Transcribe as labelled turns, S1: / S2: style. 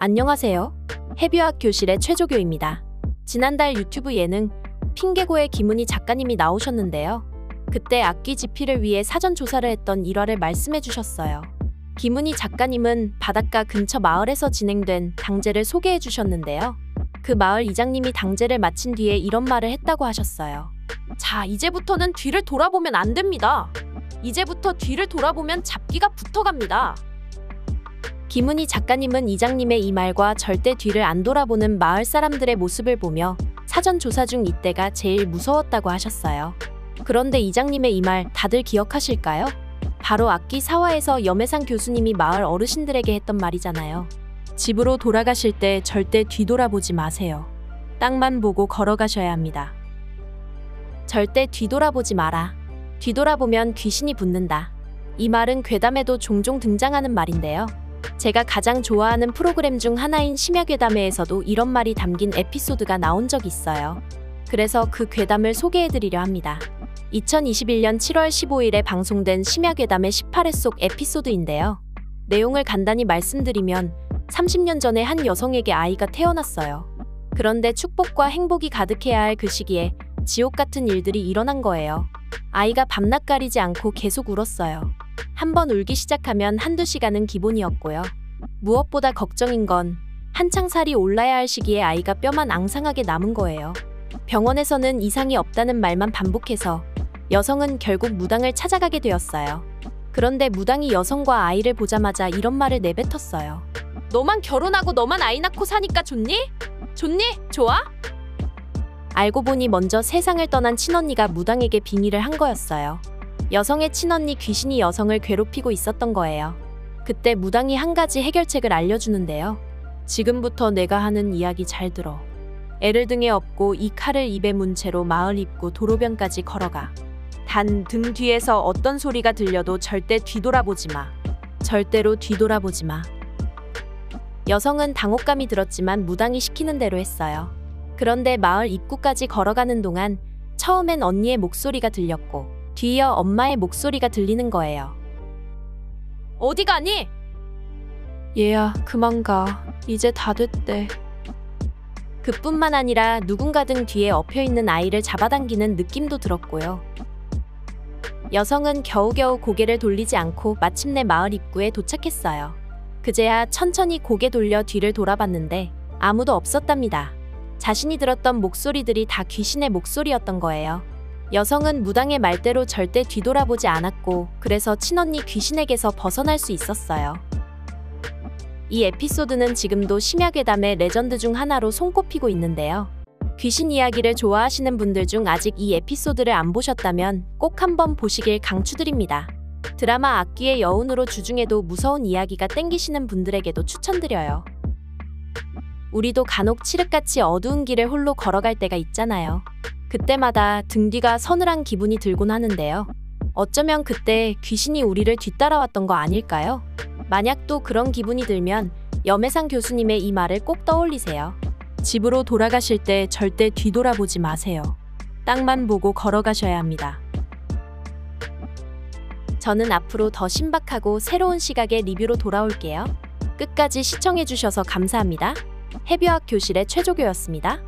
S1: 안녕하세요. 해뷰학 교실의 최조교입니다. 지난달 유튜브 예능 핑계고의 김은희 작가님이 나오셨는데요. 그때 악기 집필을 위해 사전 조사를 했던 일화를 말씀해 주셨어요. 김은희 작가님은 바닷가 근처 마을에서 진행된 당제를 소개해 주셨는데요. 그 마을 이장님이 당제를 마친 뒤에 이런 말을 했다고 하셨어요. 자, 이제부터는 뒤를 돌아보면 안 됩니다. 이제부터 뒤를 돌아보면 잡기가 붙어갑니다. 김은희 작가님은 이장님의 이 말과 절대 뒤를 안 돌아보는 마을 사람들의 모습을 보며 사전 조사 중 이때가 제일 무서웠다고 하셨어요. 그런데 이장님의 이 말 다들 기억하실까요? 바로 악기 사화에서 염혜상 교수님이 마을 어르신들에게 했던 말이잖아요. 집으로 돌아가실 때 절대 뒤돌아보지 마세요. 땅만 보고 걸어가셔야 합니다. 절대 뒤돌아보지 마라. 뒤돌아보면 귀신이 붙는다. 이 말은 괴담에도 종종 등장하는 말인데요. 제가 가장 좋아하는 프로그램 중 하나인 심야괴담회에서도 이런 말이 담긴 에피소드가 나온 적이 있어요. 그래서 그 괴담을 소개해드리려 합니다. 2021년 7월 15일에 방송된 심야괴담의 18회 속 에피소드인데요. 내용을 간단히 말씀드리면 30년 전에 한 여성에게 아이가 태어났어요. 그런데 축복과 행복이 가득해야 할 그 시기에 지옥 같은 일들이 일어난 거예요. 아이가 밤낮 가리지 않고 계속 울었어요. 한번 울기 시작하면 한두 시간은 기본이었고요. 무엇보다 걱정인 건 한창 살이 올라야 할 시기에 아이가 뼈만 앙상하게 남은 거예요. 병원에서는 이상이 없다는 말만 반복해서 여성은 결국 무당을 찾아가게 되었어요. 그런데 무당이 여성과 아이를 보자마자 이런 말을 내뱉었어요. 너만 결혼하고 너만 아이 낳고 사니까 좋니? 좋니? 좋아? 알고 보니 먼저 세상을 떠난 친언니가 무당에게 빙의를 한 거였어요. 여성의 친언니 귀신이 여성을 괴롭히고 있었던 거예요. 그때 무당이 한 가지 해결책을 알려주는데요. 지금부터 내가 하는 이야기 잘 들어. 애를 등에 업고 이 칼을 입에 문 채로 마을 입구 도로변까지 걸어가. 단 등 뒤에서 어떤 소리가 들려도 절대 뒤돌아보지 마. 절대로 뒤돌아보지 마. 여성은 당혹감이 들었지만 무당이 시키는 대로 했어요. 그런데 마을 입구까지 걸어가는 동안 처음엔 언니의 목소리가 들렸고 뒤이어 엄마의 목소리가 들리는 거예요. 어디 가니? 얘야, 그만 가. 이제 다 됐대. 그뿐만 아니라 누군가 등 뒤에 엎여있는 아이를 잡아당기는 느낌도 들었고요. 여성은 겨우겨우 고개를 돌리지 않고 마침내 마을 입구에 도착했어요. 그제야 천천히 고개 돌려 뒤를 돌아봤는데 아무도 없었답니다. 자신이 들었던 목소리들이 다 귀신의 목소리였던 거예요. 여성은 무당의 말대로 절대 뒤돌아보지 않았고 그래서 친언니 귀신에게서 벗어날 수 있었어요. 이 에피소드는 지금도 심야괴담의 레전드 중 하나로 손꼽히고 있는데요. 귀신 이야기를 좋아하시는 분들 중 아직 이 에피소드를 안 보셨다면 꼭 한번 보시길 강추드립니다. 드라마 악귀의 여운으로 주중에도 무서운 이야기가 땡기시는 분들에게도 추천드려요. 우리도 간혹 칠흑같이 어두운 길을 홀로 걸어갈 때가 있잖아요. 그때마다 등 뒤가 서늘한 기분이 들곤 하는데요. 어쩌면 그때 귀신이 우리를 뒤따라왔던 거 아닐까요? 만약 또 그런 기분이 들면 염혜상 교수님의 이 말을 꼭 떠올리세요. 집으로 돌아가실 때 절대 뒤돌아보지 마세요. 땅만 보고 걸어가셔야 합니다. 저는 앞으로 더 신박하고 새로운 시각의 리뷰로 돌아올게요. 끝까지 시청해주셔서 감사합니다. 해뷰학 교실의 최조교였습니다.